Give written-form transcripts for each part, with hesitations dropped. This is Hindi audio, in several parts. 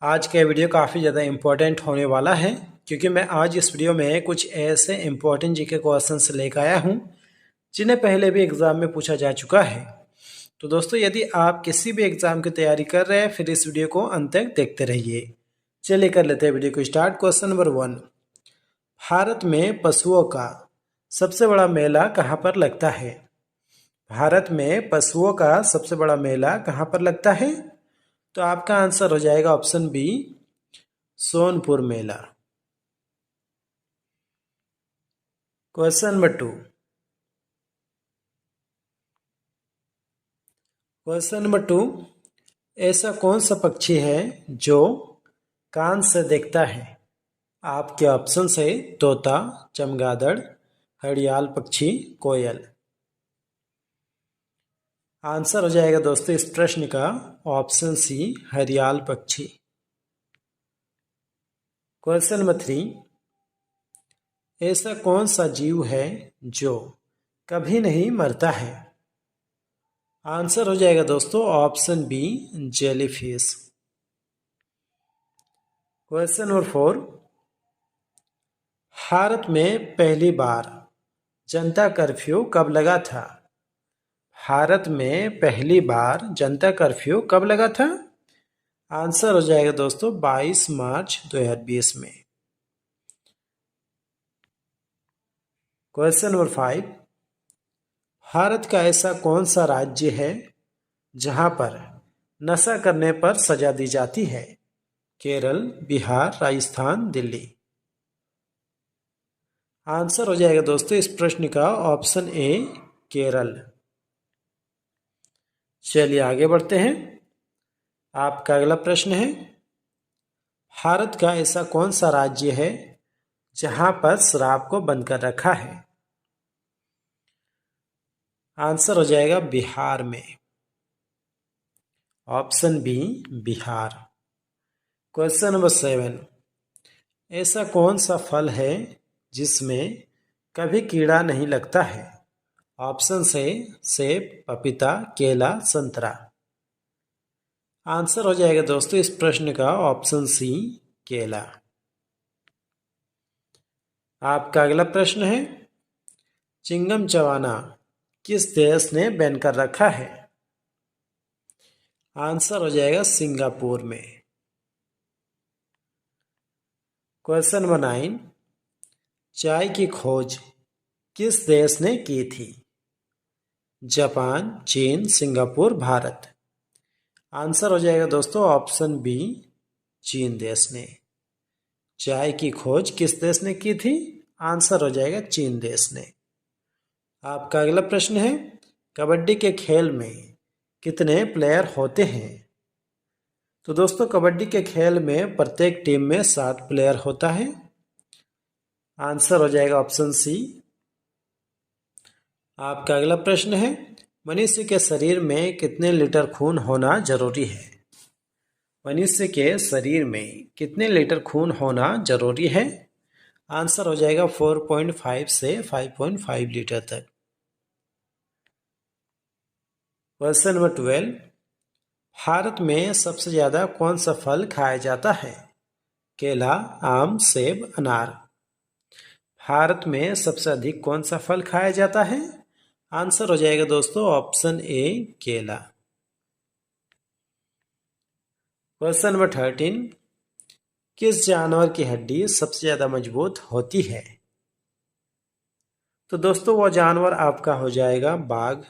आज का वीडियो काफ़ी ज़्यादा इम्पोर्टेंट होने वाला है क्योंकि मैं आज इस वीडियो में कुछ ऐसे इम्पोर्टेंट जीके क्वेश्चंस लेकर आया हूँ जिन्हें पहले भी एग्ज़ाम में पूछा जा चुका है। तो दोस्तों, यदि आप किसी भी एग्ज़ाम की तैयारी कर रहे हैं फिर इस वीडियो को अंत तक देखते रहिए। चलिए कर लेते हैं वीडियो को स्टार्ट। क्वेश्चन नंबर 1, भारत में पशुओं का सबसे बड़ा मेला कहाँ पर लगता है? भारत में पशुओं का सबसे बड़ा मेला कहाँ पर लगता है? तो आपका आंसर हो जाएगा ऑप्शन बी, सोनपुर मेला। क्वेश्चन नंबर 2, ऐसा कौन सा पक्षी है जो कान से देखता है? आपके ऑप्शन है तोता, चमगादड़, घड़ियाल पक्षी, कोयल। आंसर हो जाएगा दोस्तों इस प्रश्न का ऑप्शन सी, घड़ियाल पक्षी। क्वेश्चन नंबर 3, ऐसा कौन सा जीव है जो कभी नहीं मरता है? आंसर हो जाएगा दोस्तों option B, jellyfish. Question number 4, Bharat में पहली बार जनता कर्फ्यू कब लगा था? भारत में पहली बार जनता कर्फ्यू कब लगा था? आंसर हो जाएगा दोस्तों 22 मार्च 2020 में। क्वेश्चन नंबर 5, भारत का ऐसा कौन सा राज्य है जहां पर नशा करने पर सजा दी जाती है? केरल, बिहार, राजस्थान, दिल्ली। आंसर हो जाएगा दोस्तों इस प्रश्न का ऑप्शन ए, केरल। चलिए आगे बढ़ते हैं। आपका अगला प्रश्न है, भारत का ऐसा कौन सा राज्य है जहां पर शराब को बंद कर रखा है? आंसर हो जाएगा बिहार में, option B, Bihar. Question number 7, ऐसा कौन सा फल है जिसमें कभी कीड़ा नहीं लगता है? ऑप्शन है सेब, पपीता, केला, संतरा। आंसर हो जाएगा दोस्तों इस प्रश्न का ऑप्शन सी, केला। आपका अगला प्रश्न है, चिंगम चबाना किस देश ने बैन कर रखा है? आंसर हो जाएगा सिंगापुर में। क्वेश्चन नंबर 9, चाय की खोज किस देश ने की थी? जापान, चीन, सिंगापुर, भारत। आंसर हो जाएगा दोस्तों ऑप्शन बी, चीन देश ने। चाय की खोज किस देश ने की थी? आंसर हो जाएगा चीन देश ने। आपका अगला प्रश्न है, कबड्डी के खेल में कितने प्लेयर होते हैं? तो दोस्तों, कबड्डी के खेल में प्रत्येक टीम में 7 प्लेयर होता है। आंसर हो जाएगा ऑप्शन सी। आपका अगला प्रश्न है, मनुष्य के शरीर में कितने लीटर खून होना जरूरी है? मनुष्य के शरीर में कितने लीटर खून होना जरूरी है? आंसर हो जाएगा 4.5 से 5.5 लीटर तक। क्वेश्चन नंबर 12, भारत में सबसे ज्यादा कौन सा फल खाया जाता है? केला, आम, सेब, अनार। भारत में सबसे अधिक कौन सा फल खाया जाता है? आंसर हो जाएगा दोस्तों ऑप्शन ए, केला। क्वेश्चन नंबर 13, किस जानवर की हड्डी सबसे ज्यादा मजबूत होती है? तो दोस्तों, वो जानवर आपका हो जाएगा बाघ।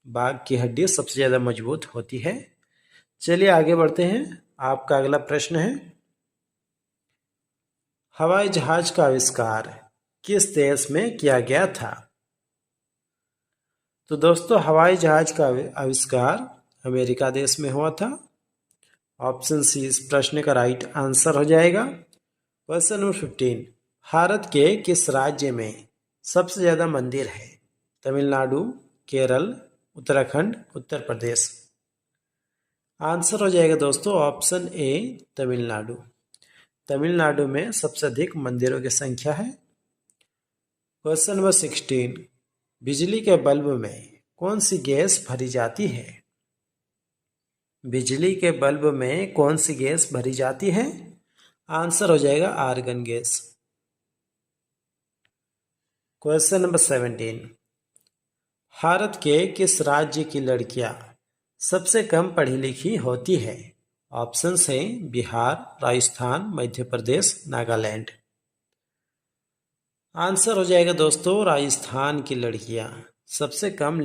बाघ की हड्डी सबसे ज्यादा मजबूत होती है। चलिए आगे बढ़ते हैं। आपका अगला प्रश्न है, हवाई जहाज का आविष्कार किस देश में किया गया था? तो दोस्तों, हवाई जहाज का आविष्कार अमेरिका देश में हुआ था। ऑप्शन सी इस प्रश्न का राइट आंसर हो जाएगा। क्वेश्चन नंबर 15, भारत के किस राज्य में सबसे ज्यादा मंदिर है? तमिलनाडु, केरल, उत्तराखंड, उत्तर प्रदेश। आंसर हो जाएगा दोस्तों ऑप्शन ए, तमिलनाडु। तमिलनाडु में सबसे अधिक मंदिरों की संख्या है। क्वेश्चन नंबर 16, बिजली के बल्ब में कौन सी गैस भरी जाती है? बिजली के बल्ब में कौन सी गैस भरी जाती है? आंसर हो जाएगा argon gas. Question number 17। Bharat के किस राज्य की लड़कियां सबसे कम पढ़ी लिखी होती है? ऑप्शन है बिहार, राजस्थान, मध्य प्रदेश, नागालैंड। आंसर हो जाएगा दोस्तों राजस्थान की लड़कियां सबसे कम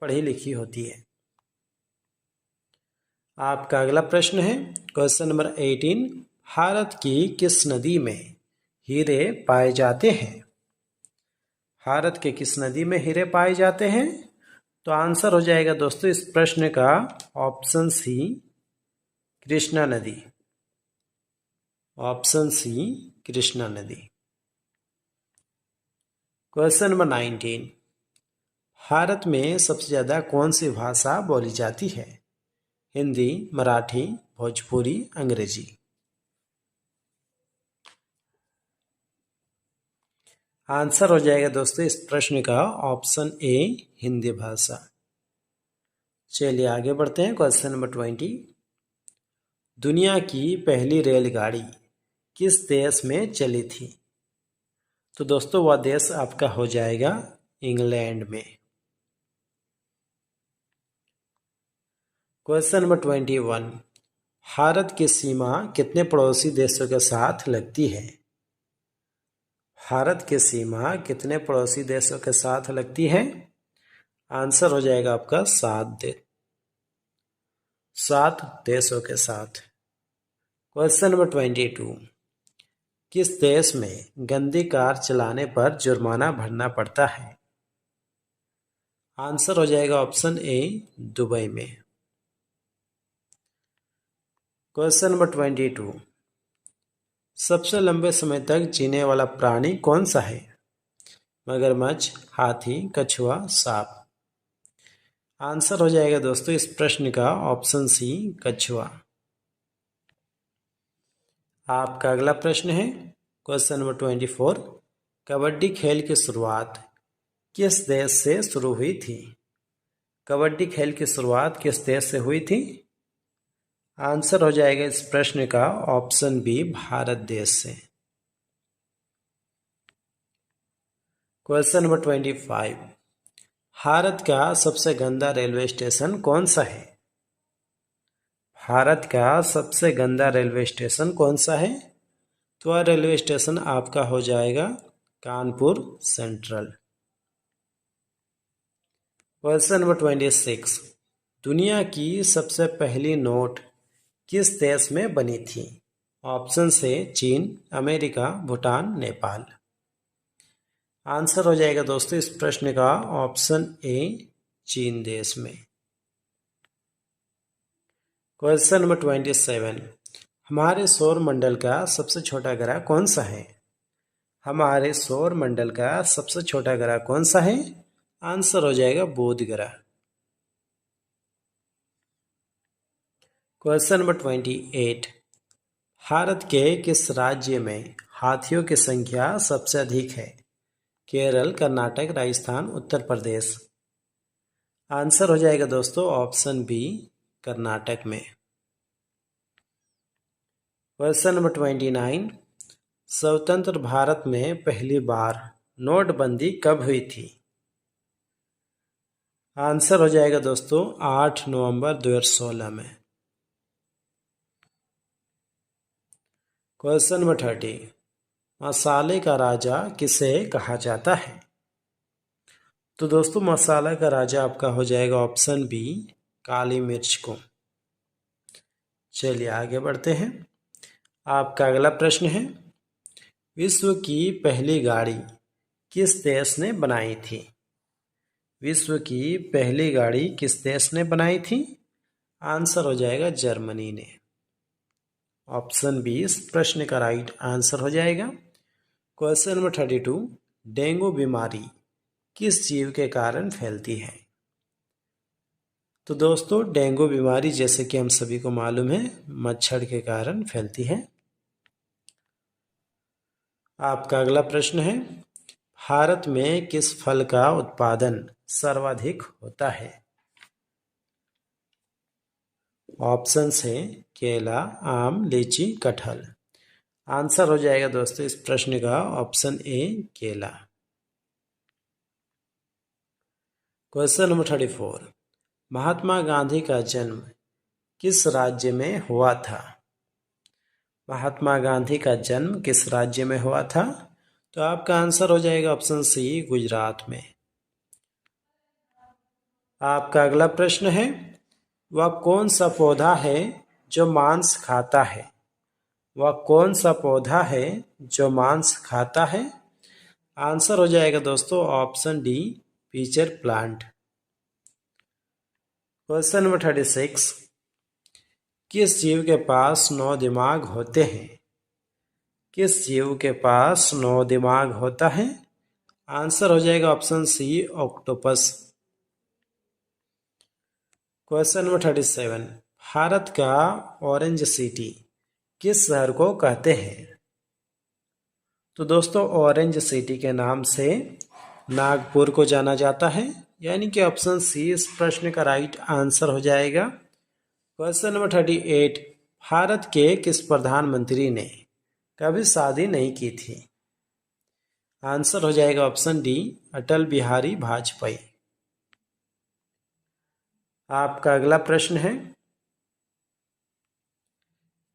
पढ़ी लिखी होती है। आपका अगला प्रश्न है क्वेश्चन नंबर 18। भारत की किस नदी में हीरे पाए जाते हैं? भारत के किस नदी में हीरे पाए जाते हैं? तो आंसर हो जाएगा दोस्तों इस प्रश्न का ऑप्शन सी कृष्णा नदी। ऑप्शन सी कृष्णा नदी। Question number 19। भारत में सबसे ज्यादा कौन सी भाषा बोली जाती है? हिंदी, मराठी, भोजपुरी, अंग्रेजी। आंसर हो जाएगा दोस्तों इस प्रश्न का ऑप्शन ए हिंदी भाषा। चलिए आगे बढ़ते हैं क्वेश्चन नंबर 20। दुनिया की पहली रेलगाड़ी किस देश में चली थी? तो दोस्तों वह देश आपका हो जाएगा इंग्लैंड में। Question number 21। भारत की सीमा कितने पड़ोसी देशों के साथ लगती है? भारत की सीमा कितने पड़ोसी देशों के साथ लगती है? आंसर हो जाएगा आपका 7 देशों के साथ। Question number 22। किस देश में गंदी कार चलाने पर जुर्माना भरना पड़ता है? आंसर हो जाएगा ऑप्शन ए दुबई में। Question number 22। सबसे लंबे समय तक जीने वाला प्राणी कौन सा है? मगरमच्छ, हाथी, कछुआ, सांप। आंसर हो जाएगा दोस्तों इस प्रश्न का ऑप्शन सी कछुआ। आपका अगला प्रश्न है क्वेश्चन नंबर 24। कबड्डी खेल की शुरुआत किस देश से शुरू हुई थी? कबड्डी खेल की शुरुआत किस देश से हुई थी? आंसर हो जाएगा इस प्रश्न का ऑप्शन बी भारत देश से। Question number 25। भारत का सबसे गंदा रेलवे स्टेशन कौन सा है? भारत का सबसे गंदा रेलवे स्टेशन कौन सा है? तो वह रेलवे स्टेशन आपका हो जाएगा कानपुर सेंट्रल। Question number 26। दुनिया की सबसे पहली नोट किस देश में बनी थी? ऑप्शन से चीन, अमेरिका, भूटान, नेपाल। आंसर हो जाएगा दोस्तों इस प्रश्न का ऑप्शन ए चीन देश में। Question number 27। हमारे सौर मंडल का सबसे छोटा ग्रह कौन सा है? हमारे सौर मंडल का सबसे छोटा ग्रह कौन सा है? आंसर हो जाएगा बुध ग्रह। Question number 28। भारत के किस राज्य में हाथियों की संख्या सबसे अधिक है? केरल, कर्नाटक, राजस्थान, उत्तर प्रदेश। आंसर हो जाएगा दोस्तों ऑप्शन बी कर्नाटक में। Question number 29। स्वतंत्र भारत में पहली बार नोटबंदी कब हुई थी? आंसर हो जाएगा दोस्तों 8 नवंबर 2016 में। Question number 30। मसाले का राजा किसे कहा जाता है? तो दोस्तों मसाला का राजा आपका हो जाएगा ऑप्शन बी काली मिर्च को। चलिए आगे बढ़ते हैं। आपका अगला प्रश्न है विश्व की पहली गाड़ी किस देश ने बनाई थी? विश्व की पहली गाड़ी किस देश ने बनाई थी? आंसर हो जाएगा जर्मनी ने। ऑप्शन बी इस प्रश्न का राइट आंसर हो जाएगा। Question number 32। डेंगू बीमारी किस जीव के कारण फैलती है? तो दोस्तों डेंगू बीमारी जैसे कि हम सभी को मालूम है मच्छर के कारण फैलती है। आपका अगला प्रश्न है भारत में किस फल का उत्पादन सर्वाधिक होता है? ऑप्शन है केला, आम, लीची, कटहल। आंसर हो जाएगा दोस्तों इस प्रश्न का ऑप्शन ए केला। Question number 34। महात्मा गांधी का जन्म किस राज्य में हुआ था? महात्मा गांधी का जन्म किस राज्य में हुआ था? तो आपका आंसर हो जाएगा ऑप्शन सी गुजरात में। आपका अगला प्रश्न है, वह कौन सा पौधा है जो मांस खाता है? वह कौन सा पौधा है जो मांस खाता है? आंसर हो जाएगा दोस्तों option D pitcher plant. Question number 36। किस जीव के पास 9 दिमाग होते हैं? किस जीव के पास 9 दिमाग होता है? आंसर हो जाएगा option C octopus. Question number 37। Bharat का ऑरेंज सिटी किस शहर को कहते हैं? तो दोस्तों ऑरेंज सिटी के नाम से नागपुर को जाना जाता है, यानी कि ऑप्शन सी इस प्रश्न का राइट आंसर हो जाएगा। Question number 38। भारत के किस प्रधानमंत्री ने कभी शादी नहीं की थी? आंसर हो जाएगा ऑप्शन डी अटल बिहारी वाजपेयी। आपका अगला प्रश्न है,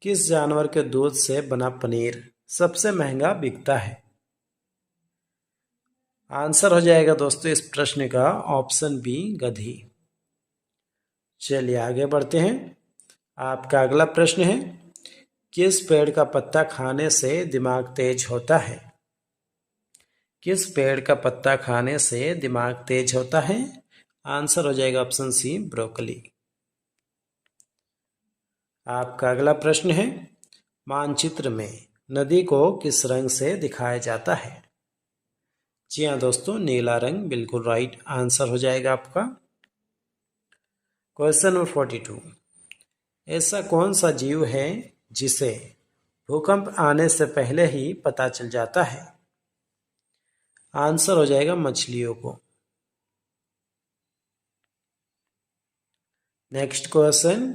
किस जानवर के दूध से बना पनीर सबसे महंगा बिकता है? आंसर हो जाएगा दोस्तों इस प्रश्न का ऑप्शन बी गधी। चलिए आगे बढ़ते हैं। आपका अगला प्रश्न है, किस पेड़ का पत्ता खाने से दिमाग तेज होता है? किस पेड़ का पत्ता खाने से दिमाग तेज होता है? आंसर हो जाएगा ऑप्शन सी ब्रोकली। आपका अगला प्रश्न है, मानचित्र में नदी को किस रंग से दिखाया जाता है? जी हाँ दोस्तों, नीला रंग बिल्कुल राइट आंसर हो जाएगा आपका। Question number 42। ऐसा कौन सा जीव है जिसे भूकंप आने से पहले ही पता चल जाता है? आंसर हो जाएगा मछलियों को। नेक्स्ट क्वेश्चन,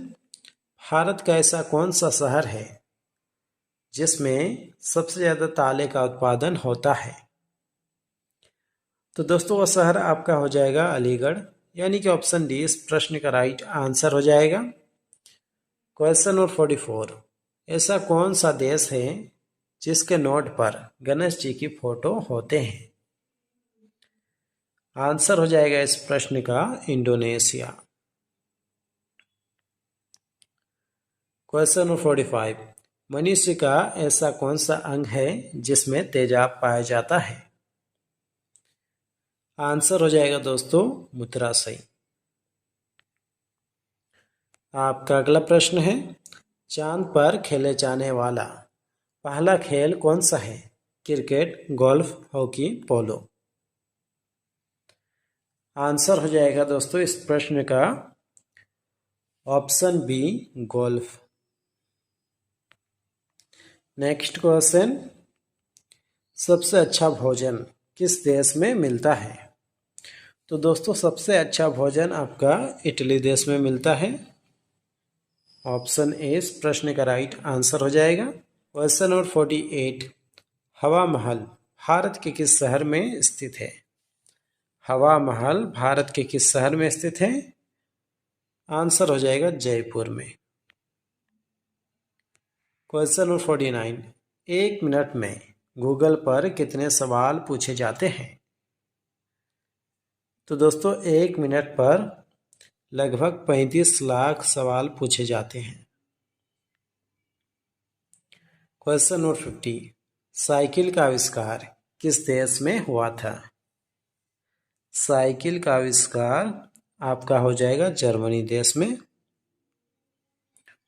भारत का ऐसा कौन सा शहर है जिसमें सबसे ज्यादा ताले का उत्पादन होता है? तो दोस्तों वह शहर आपका हो जाएगा अलीगढ़, यानी कि ऑप्शन डी इस प्रश्न का राइट आंसर हो जाएगा। Question number 44। ऐसा कौन सा देश है जिसके नोट पर गणेश जी की फोटो होते हैं? आंसर हो जाएगा इस प्रश्न का इंडोनेशिया। Question number 45। मनुष्य का ऐसा कौन सा अंग है जिसमें तेजाब पाया जाता है? आंसर हो जाएगा दोस्तों मूत्राशय। आपका अगला प्रश्न है, चांद पर खेले जाने वाला पहला खेल कौन सा है? Cricket, golf, hockey, polo. Answer हो जाएगा दोस्तों इस प्रश्न का option B golf. Next question, सबसे अच्छा भोजन किस देश में मिलता है? तो दोस्तों सबसे अच्छा भोजन आपका इटली देश में मिलता है। ऑप्शन ए इस प्रश्न का राइट आंसर हो जाएगा। Question number 48। हवा महल भारत के किस शहर में स्थित है? हवा महल भारत के किस शहर में स्थित है? आंसर हो जाएगा जयपुर में। Question number 49। एक मिनट में गूगल पर कितने सवाल पूछे जाते हैं? तो दोस्तों एक मिनट पर लगभग 35 लाख सवाल पूछे जाते हैं। Question number 50। साइकिल का आविष्कार किस देश में हुआ था? साइकिल का आविष्कार आपका हो जाएगा जर्मनी देश में।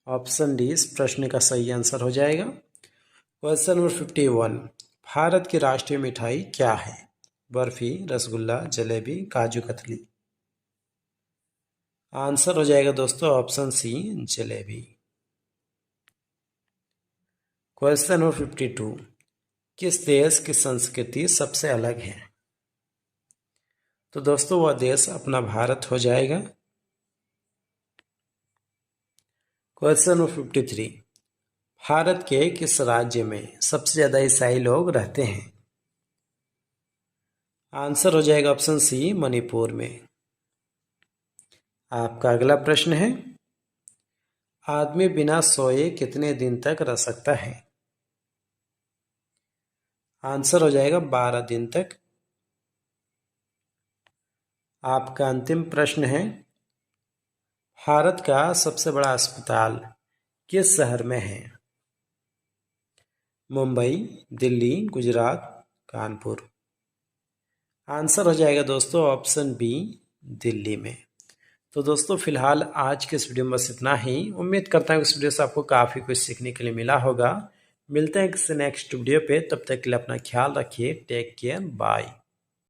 ऑप्शन डी इस प्रश्न का सही आंसर हो जाएगा। Question number 51। भारत की राष्ट्रीय मिठाई क्या है? बर्फी, रसगुल्ला, जलेबी, काजू कतली। आंसर हो जाएगा दोस्तों option C jalebi. Question number 52। किस देश की संस्कृति सबसे अलग है? तो दोस्तों वह देश अपना भारत हो जाएगा। Question number 53। भारत के किस राज्य में सबसे ज्यादा ईसाई लोग रहते हैं? आंसर हो जाएगा ऑप्शन सी, मणिपुर में। आपका अगला प्रश्न है, आदमी बिना सोए कितने दिन तक रह सकता है? आंसर हो जाएगा 12 दिन तक। आपका अंतिम प्रश्न है, भारत का सबसे बड़ा अस्पताल किस शहर में है? मुंबई, दिल्ली, गुजरात, कानपुर। आंसर हो जाएगा दोस्तों ऑप्शन बी, दिल्ली में। तो दोस्तों फिलहाल आज के इस वीडियो में बस इतना ही। उम्मीद करता हूँ इस वीडियो से आपको काफ़ी कुछ सीखने के लिए मिला होगा। मिलते हैं किसी नेक्स्ट वीडियो पे, तब तक के लिए अपना ख्याल रखिए। Take care, bye.